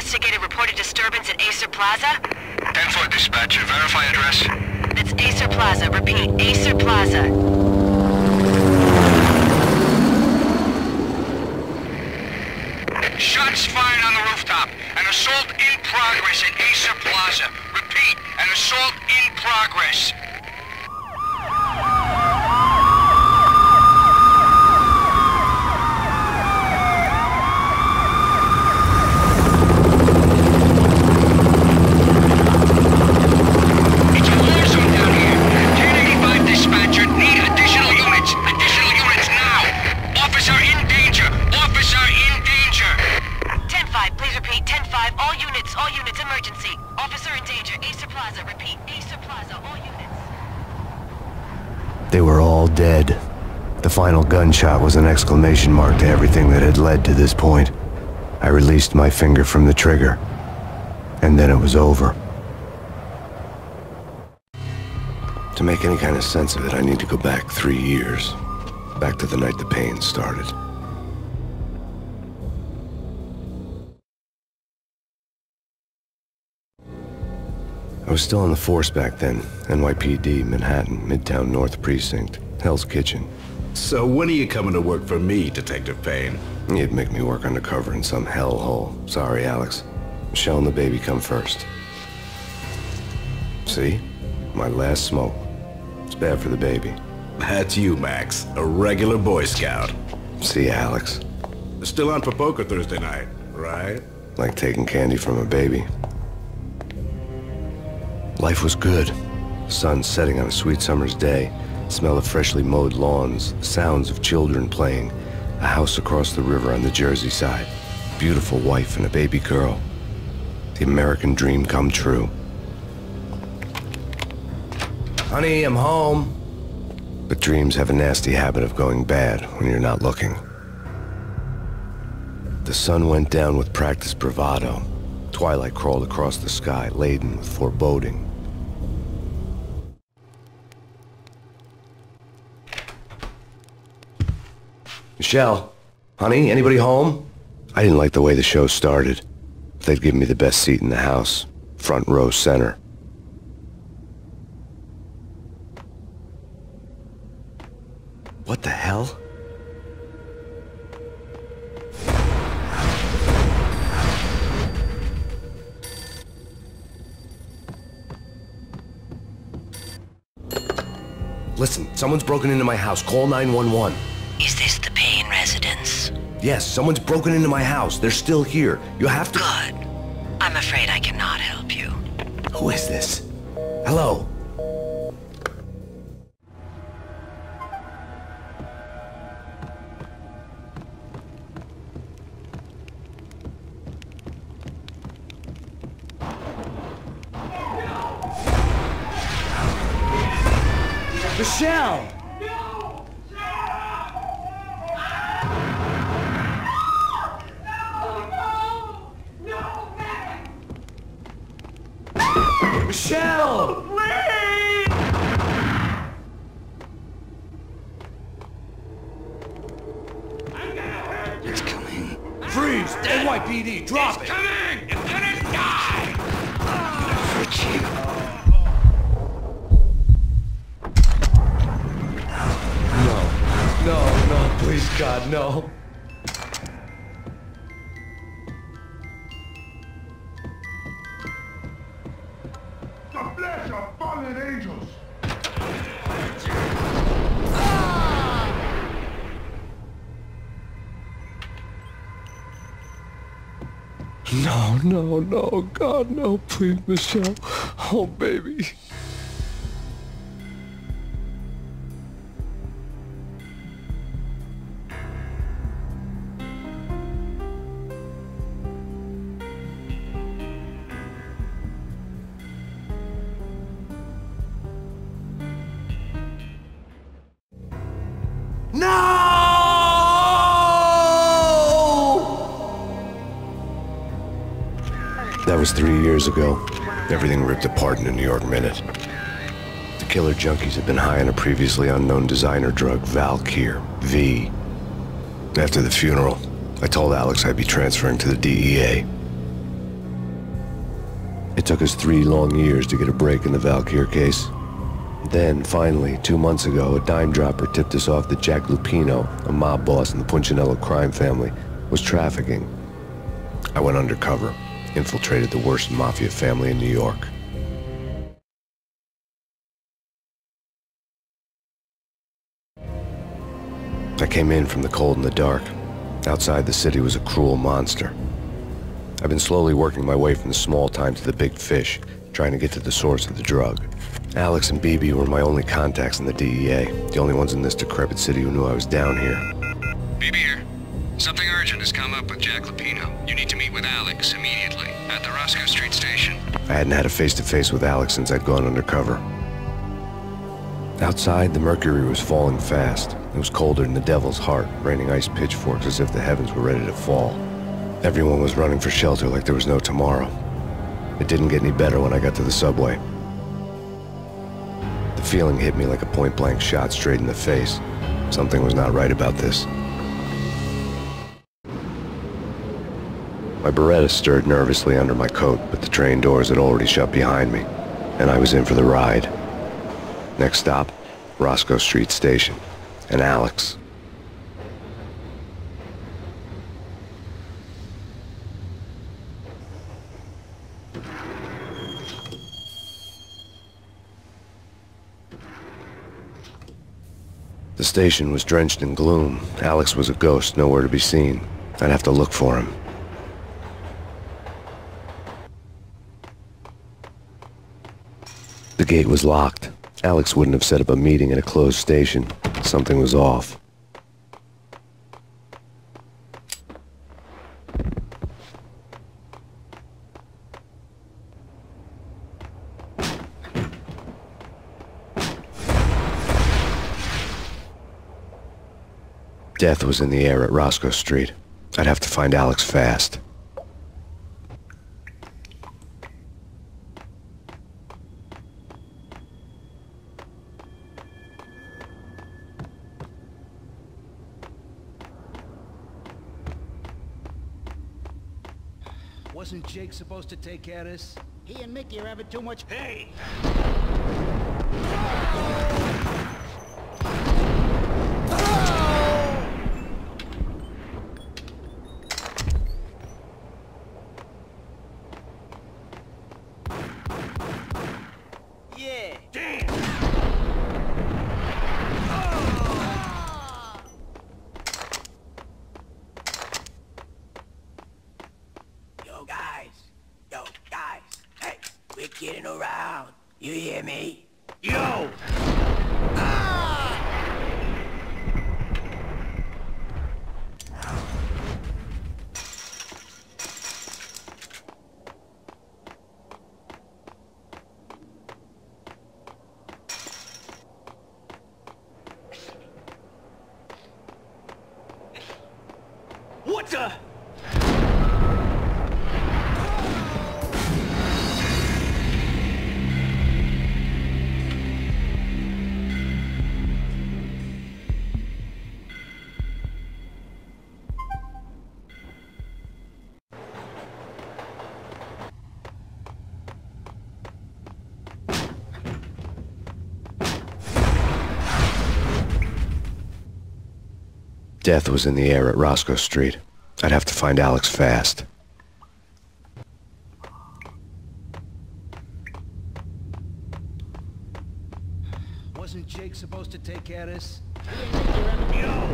investigated reported disturbance at Acer Plaza? 10-4 dispatcher. Verify address. That's Acer Plaza. Repeat, Acer Plaza. Shots fired on the rooftop. An assault in progress at Acer Plaza. Repeat, an assault in progress. It's a war zone down here. 1085 dispatcher. Need additional units. Additional units now. Officer in danger. Officer in danger. 10-5, please repeat. 10-5, all units, emergency. Officer in danger, Acer Plaza. Repeat, Acer Plaza, all units. They were all dead. The final gunshot was an exclamation mark to everything that had led to this point. I released my finger from the trigger, and then it was over. To make any kind of sense of it, I need to go back 3 years. Back to the night the Payne started. I was still on the force back then. NYPD, Manhattan, Midtown North Precinct, Hell's Kitchen. So when are you coming to work for me, Detective Payne? You'd make me work undercover in some hellhole. Sorry, Alex. Michelle and the baby come first. See? My last smoke. It's bad for the baby. That's you, Max. A regular Boy Scout. See, Alex. Still on for poker Thursday night, right? Like taking candy from a baby. Life was good. The sun setting on a sweet summer's day. Smell of freshly mowed lawns. The sounds of children playing. A house across the river on the Jersey side. Beautiful wife and a baby girl. The American dream come true. Honey, I'm home. But dreams have a nasty habit of going bad when you're not looking. The sun went down with practiced bravado. Twilight crawled across the sky, laden with foreboding. Michelle, honey, anybody home? I didn't like the way the show started. They'd given me the best seat in the house, front row center. What the hell? Listen, someone's broken into my house. Call 911. Is this the Payne residence? Yes, someone's broken into my house. They're still here. You have to... Good. I'm afraid I cannot help you. Who is this? Hello? Michelle! Michelle! Please! It's coming. Freeze! NYPD, drop it! Coming! It's gonna die! Hurt you. No, please, God, no. The flesh of fallen angels. No, God, no, please, Michelle. Oh, baby. That was 3 years ago. Everything ripped apart in a New York minute. The killer junkies had been high on a previously unknown designer drug, Valkyr, V. After the funeral, I told Alex I'd be transferring to the DEA. It took us 3 long years to get a break in the Valkyr case. Then, finally, 2 months ago, a dime dropper tipped us off that Jack Lupino, a mob boss in the Punchinello crime family, was trafficking. I went undercover, infiltrated the worst mafia family in New York. I came in from the cold and the dark. Outside the city was a cruel monster. I've been slowly working my way from the small time to the big fish, trying to get to the source of the drug. Alex and BB were my only contacts in the DEA, the only ones in this decrepit city who knew I was down here. BB here. Something urgent has come up with Jack Lupino. You need to meet with Alex immediately at the Roscoe Street station. I hadn't had a face-to-face with Alex since I'd gone undercover. Outside, the mercury was falling fast. It was colder than the devil's heart, raining ice pitchforks as if the heavens were ready to fall. Everyone was running for shelter like there was no tomorrow. It didn't get any better when I got to the subway. The feeling hit me like a point-blank shot straight in the face. Something was not right about this. My Beretta stirred nervously under my coat, but the train doors had already shut behind me, and I was in for the ride. Next stop, Roscoe Street Station, and Alex. The station was drenched in gloom. Alex was a ghost, nowhere to be seen. I'd have to look for him. The gate was locked. Alex wouldn't have set up a meeting at a closed station. Something was off. Death was in the air at Roscoe Street. I'd have to find Alex fast. Wasn't Jake supposed to take care of this? He and Mickey are having too much... Hey! Yeah! Damn! Yo, guys, hey, we're getting around. You hear me? Yo! What the? Death was in the air at Roscoe Street. I'd have to find Alex fast. Wasn't Jake supposed to take care of this? Yeah!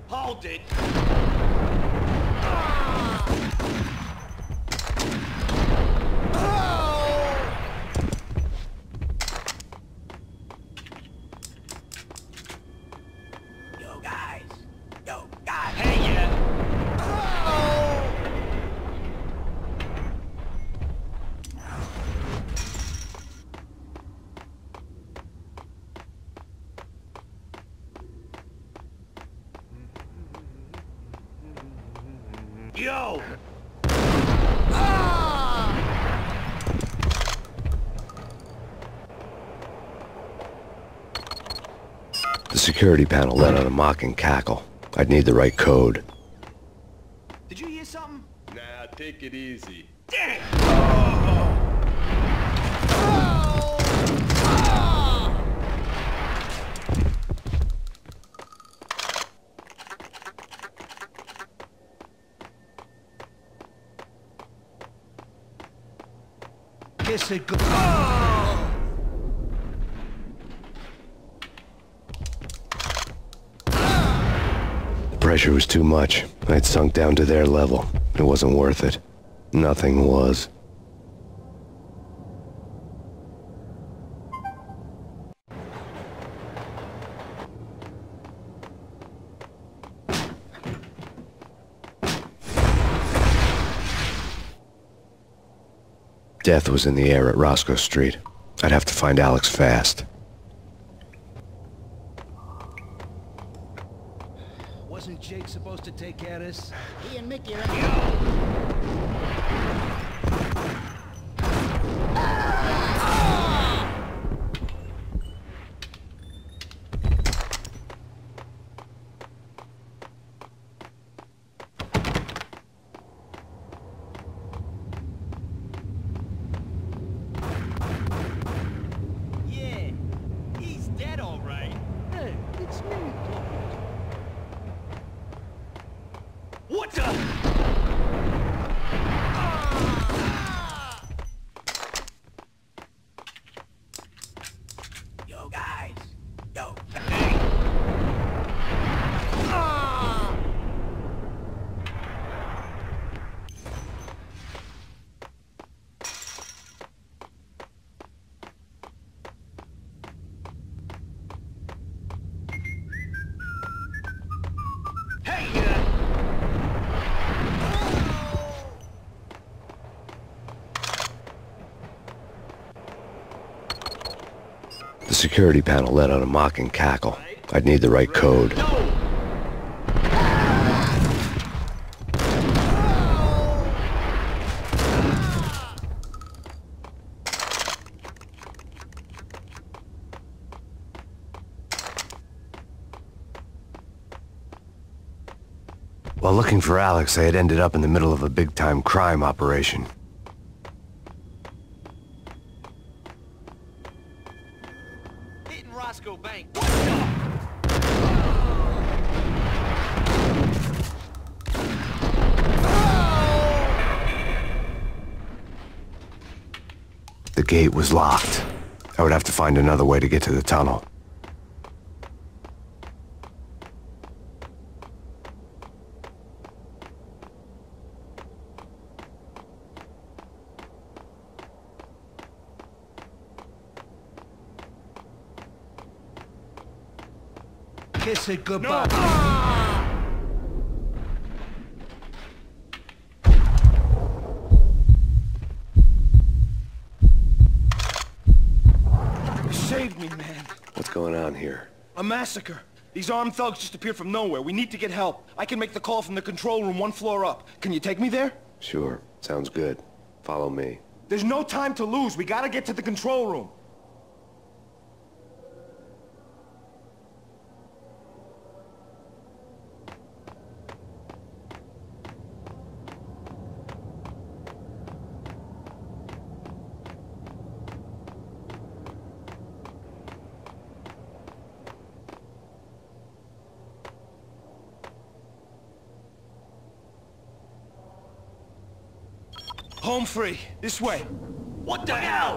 Hold it! Yo, guys! Yo, guys! Hey, yeah! Yo! The security panel let out a mocking cackle. I'd need the right code. Did you hear something? Nah, take it easy. Kiss it goodbye. The pressure was too much. I'd sunk down to their level. It wasn't worth it. Nothing was. Death was in the air at Roscoe Street. I'd have to find Alex fast. Wasn't Jake supposed to take care of this? He and Mickey are Yeah, he's dead, all right. Hey, it's me. What the? Yo, guys. Yo. The security panel let out a mocking cackle. I'd need the right code. While looking for Alex, I had ended up in the middle of a big-time crime operation. Hitting Roscoe Bank. The gate was locked. I would have to find another way to get to the tunnel. Kiss it goodbye. You saved me, man. What's going on here? A massacre. These armed thugs just appeared from nowhere. We need to get help. I can make the call from the control room 1 floor up. Can you take me there? Sure. Sounds good. Follow me. There's no time to lose. We gotta get to the control room. Home free. This way. What the hell?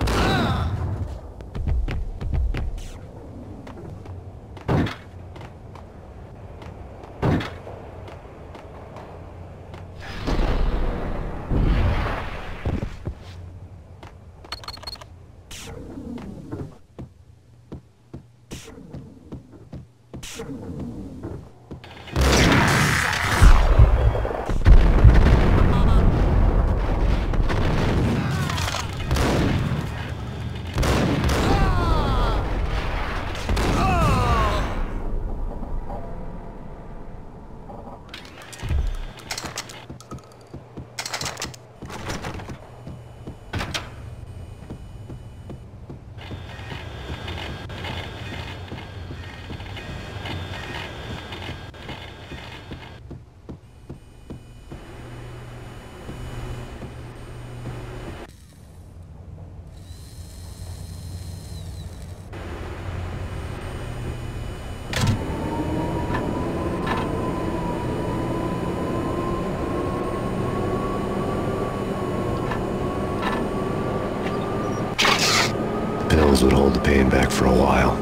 pills would hold the pain back for a while.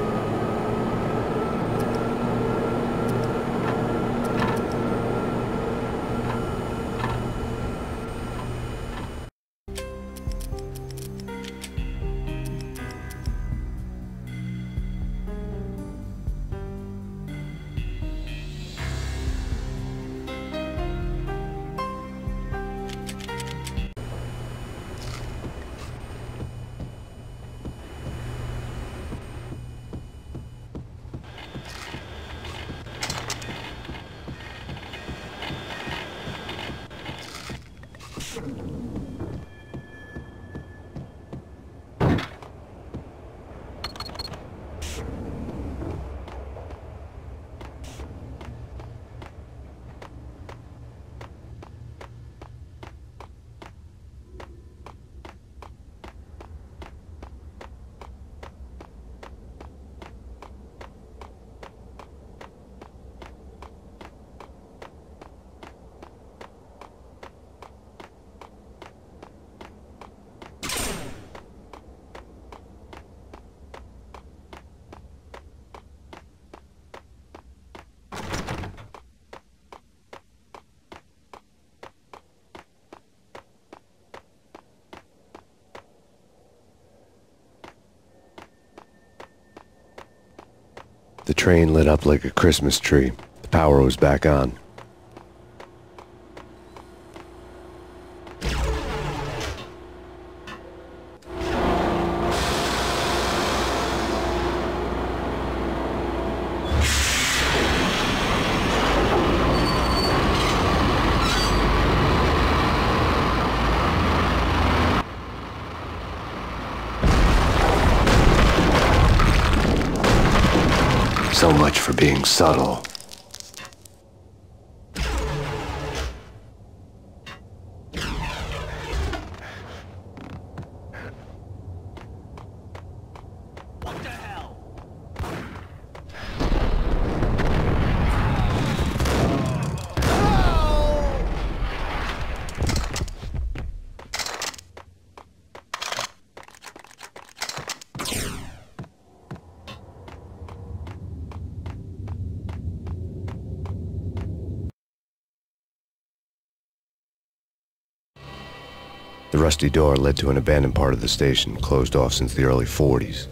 The train lit up like a Christmas tree. The power was back on. So much for being subtle. What the hell? The rusty door led to an abandoned part of the station, closed off since the early 40s.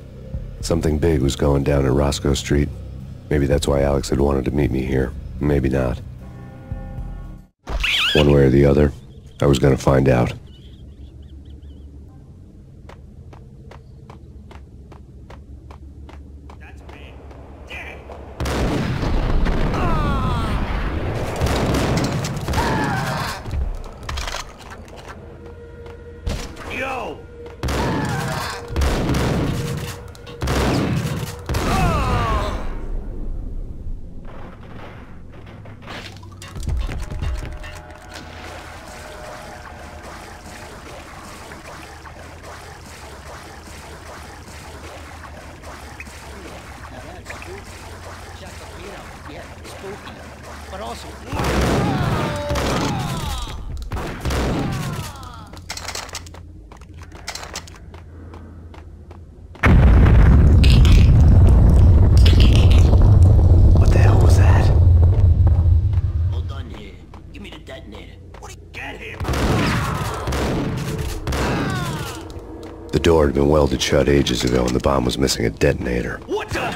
Something big was going down at Roscoe Street. Maybe that's why Alex had wanted to meet me here. Maybe not. One way or the other, I was gonna find out. That's me. Damn. Yo! Yeah, spooky. But also... What the hell was that? Hold on here. Give me the detonator. What do you get him? The door had been welded shut ages ago and the bomb was missing a detonator. What the?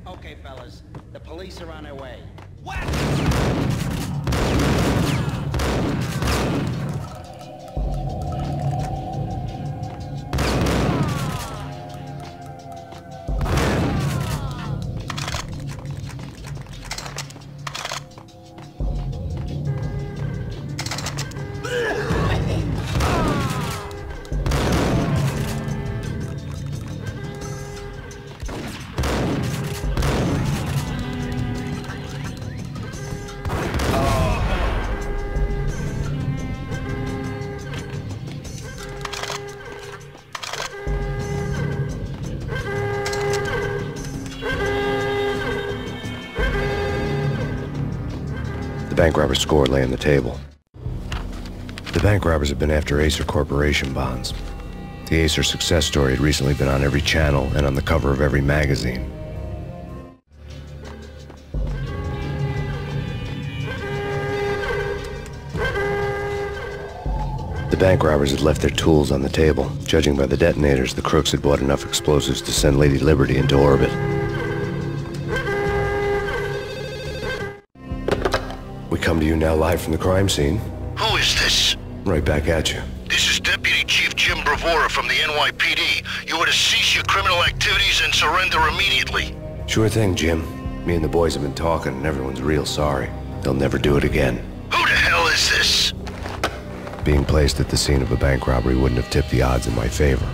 Okay, fellas. The police are on their way. What? The bank robber's score lay on the table. The bank robbers have been after Acer Corporation bonds. The Acer success story had recently been on every channel and on the cover of every magazine. The bank robbers had left their tools on the table. Judging by the detonators, the crooks had bought enough explosives to send Lady Liberty into orbit. We come to you now live from the crime scene. Who is this? Right back at you. This is Deputy Chief Jim Bravura from the NYPD. You are to cease your criminal activities and surrender immediately. Sure thing, Jim. Me and the boys have been talking and everyone's real sorry. They'll never do it again. Who the hell is this? Being placed at the scene of a bank robbery wouldn't have tipped the odds in my favor.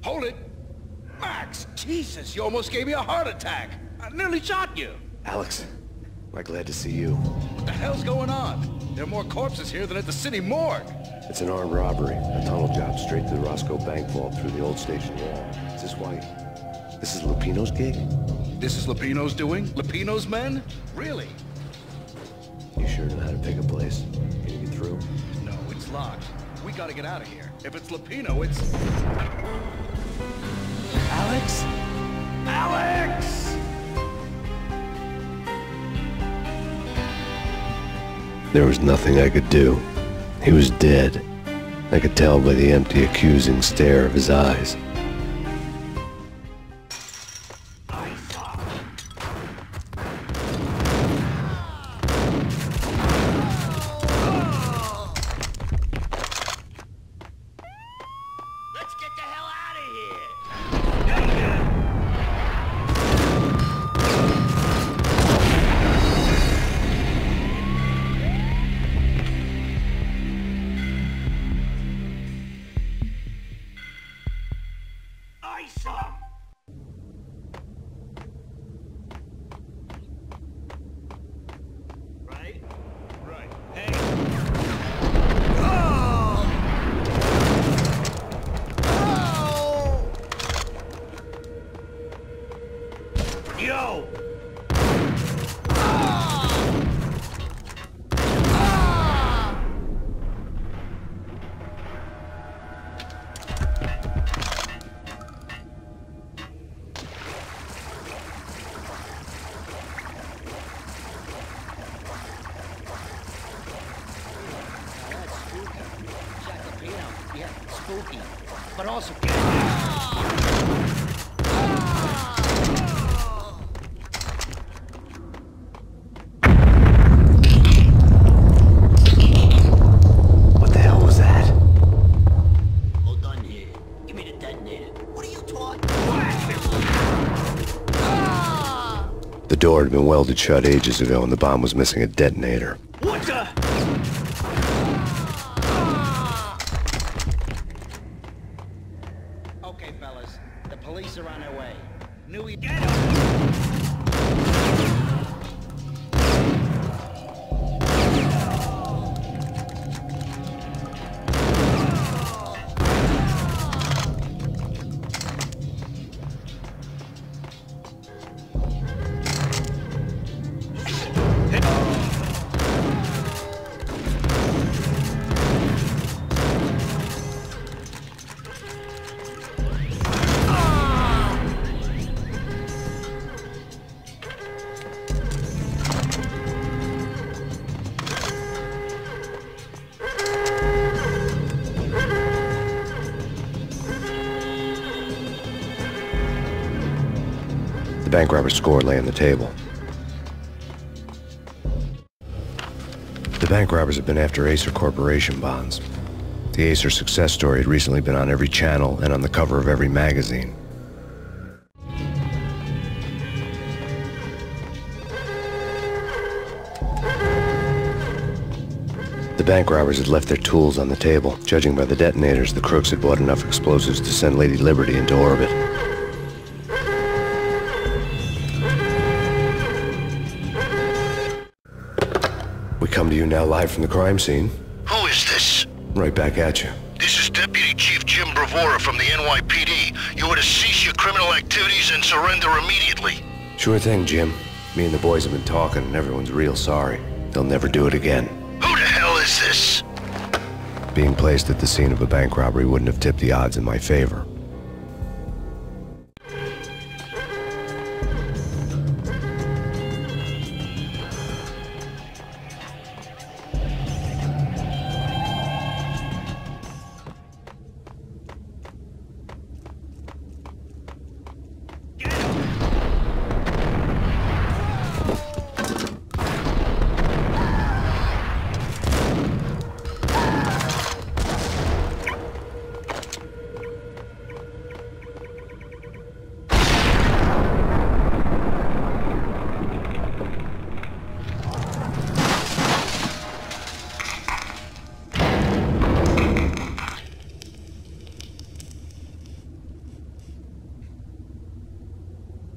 Hold it! Max, Jesus, you almost gave me a heart attack. I nearly shot you. Alex, am I glad to see you. What the hell's going on? There are more corpses here than at the city morgue. It's an armed robbery. A tunnel job straight to the Roscoe Bank vault through the old station wall. Is this why? This is Lupino's gig? This is Lupino's doing? Lupino's men? Really? You sure know how to pick a place? Can you get through? No, it's locked. We gotta get out of here. If it's Lupino, it's... Alex? Alex! There was nothing I could do. He was dead. I could tell by the empty, accusing stare of his eyes. Let's get the hell out of here! Ice up! Right? Right. Hey! Yo! That's spooky. Jack Lupino. Yeah, spooky. But also... What the hell was that? Hold on here. Give me the detonator. What are you talking? The door had been welded shut ages ago and the bomb was missing a detonator. What the? Okay, fellas. The police are on their way. Knew we... Get him! The bank robber's score lay on the table. The bank robbers had been after Acer Corporation bonds. The Acer success story had recently been on every channel and on the cover of every magazine. The bank robbers had left their tools on the table. Judging by the detonators, the crooks had bought enough explosives to send Lady Liberty into orbit. We come to you now live from the crime scene. Who is this? Right back at you. This is Deputy Chief Jim Bravura from the NYPD. You are to cease your criminal activities and surrender immediately. Sure thing, Jim. Me and the boys have been talking and everyone's real sorry. They'll never do it again. Who the hell is this? Being placed at the scene of a bank robbery wouldn't have tipped the odds in my favor.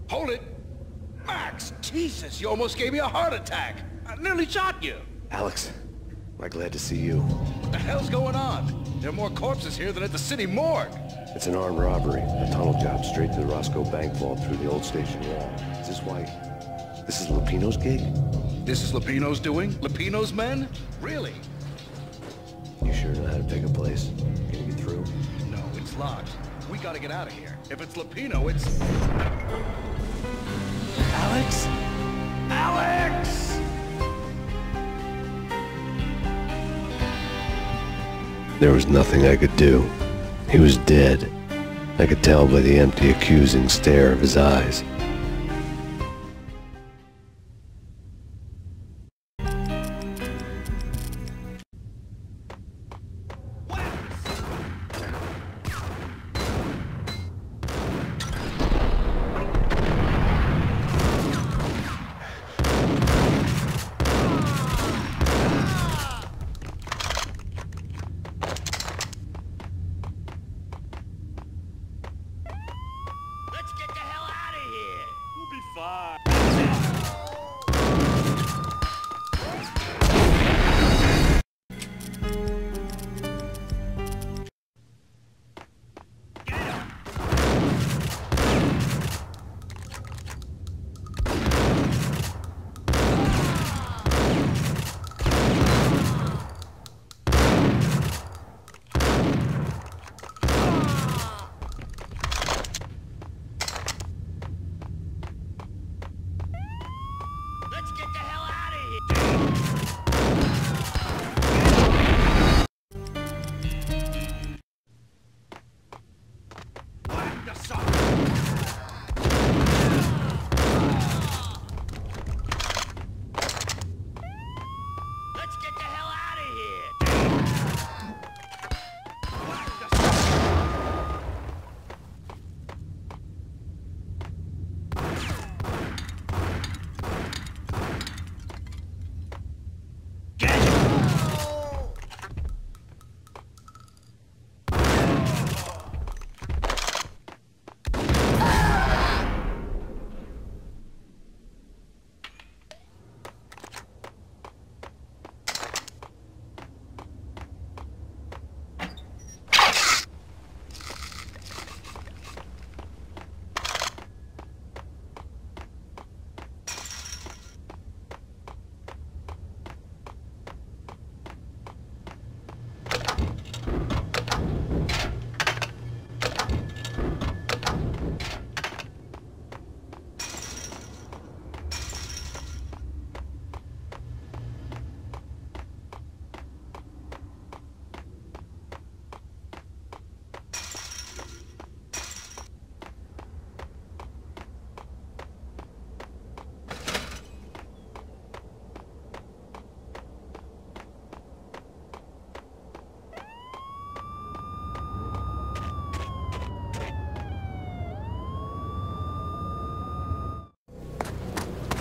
Hold it! Max! Jesus, you almost gave me a heart attack! I nearly shot you! Alex, I'm glad to see you. What the hell's going on? There are more corpses here than at the city morgue! It's an armed robbery. A tunnel job straight to the Roscoe Bank vault through the old station wall. Is this why... This is Lupino's gig? This is Lupino's doing? Lupino's men? Really? You sure know how to pick a place? Can you get through? No, it's locked. We gotta get out of here. If it's Lupino, it's... Alex? Alex! There was nothing I could do. He was dead. I could tell by the empty, accusing stare of his eyes. Let's get the hell out of here! We'll be fine.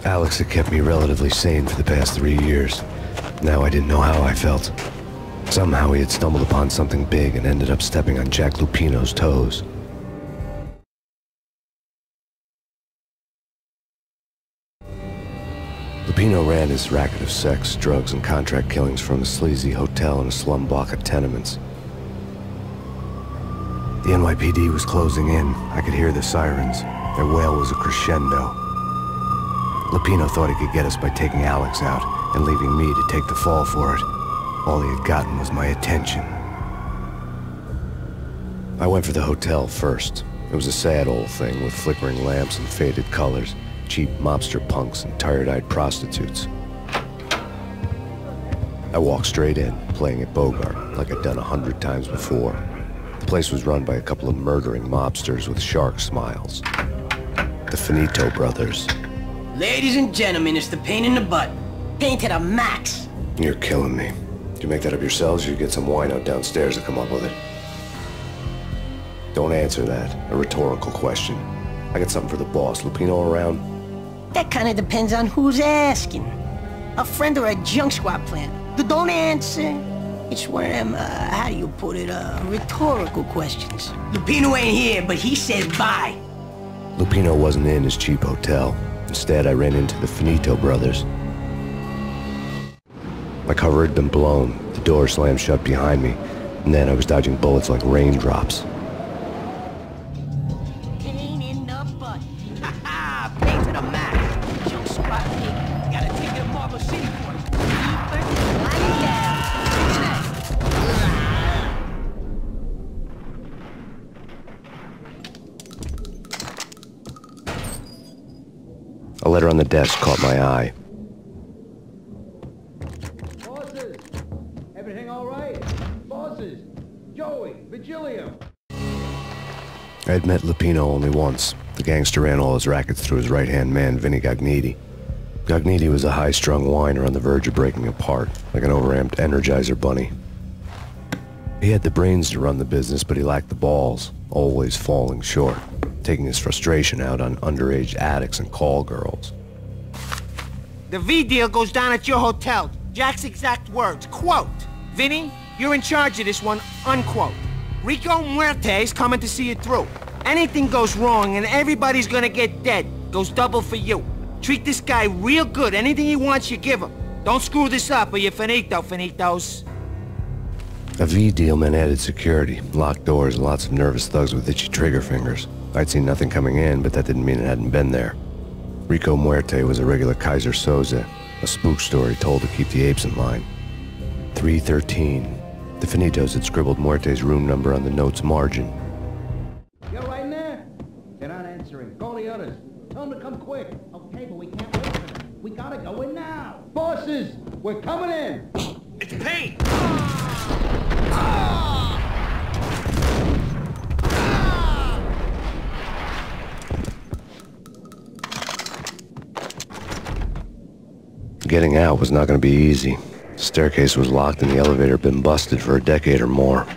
Alex had kept me relatively sane for the past 3 years. Now I didn't know how I felt. Somehow he had stumbled upon something big and ended up stepping on Jack Lupino's toes. Lupino ran his racket of sex, drugs, and contract killings from a sleazy hotel in a slum block of tenements. The NYPD was closing in. I could hear the sirens. Their wail was a crescendo. Lupino thought he could get us by taking Alex out and leaving me to take the fall for it. All he had gotten was my attention. I went for the hotel first. It was a sad old thing with flickering lamps and faded colors, cheap mobster punks and tired-eyed prostitutes. I walked straight in, playing at Bogart, like I'd done 100 times before. The place was run by a couple of murdering mobsters with shark smiles. The Finito brothers. Ladies and gentlemen, it's the Payne in the butt. Payne to the max. You're killing me. Did you make that up yourselves, or you get some wino downstairs to come up with it? Don't answer that. A rhetorical question. I got something for the boss. Lupino around? That kind of depends on who's asking. A friend or a junk squad plan. Don't answer. It's one of them, how do you put it, rhetorical questions. Lupino ain't here, but he said bye. Lupino wasn't in his cheap hotel. Instead, I ran into the Finito brothers. My cover had been blown. The door slammed shut behind me, and then I was dodging bullets like raindrops. Payne in the butt. Ha ha! Payne to the max. Junk squad pig. Gotta take it to Marble City for it. Line it down. A letter on the desk caught my eye. Bosses! Everything all right? Bosses! Joey! Vigilio! I had met Lupino only once. The gangster ran all his rackets through his right-hand man, Vinny Gagniti. Gagniti was a high-strung whiner on the verge of breaking apart, like an overamped Energizer bunny. He had the brains to run the business, but he lacked the balls, always falling short, taking his frustration out on underage addicts and call girls. The V deal goes down at your hotel. Jack's exact words, quote, "Vinny, you're in charge of this one," unquote. Rico Muerte's coming to see it through. Anything goes wrong and everybody's gonna get dead. Goes double for you. Treat this guy real good. Anything he wants, you give him. Don't screw this up or you're finito, finitos. A V deal meant added security, locked doors, and lots of nervous thugs with itchy trigger fingers. I'd seen nothing coming in, but that didn't mean it hadn't been there. Rico Muerte was a regular Kaiser Soze, a spook story told to keep the apes in line. 313. The Finitos had scribbled Muerte's room number on the note's margin. You right in there? They're not answering. Call the others. Tell them to come quick. Okay, but we can't wait for them. We gotta go in now. Bosses, we're coming in. It's Payne! Getting out was not going to be easy. The staircase was locked and the elevator had been busted for a decade or more.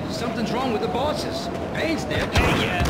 Something's wrong with the bosses. Payne's there. Hey, yeah.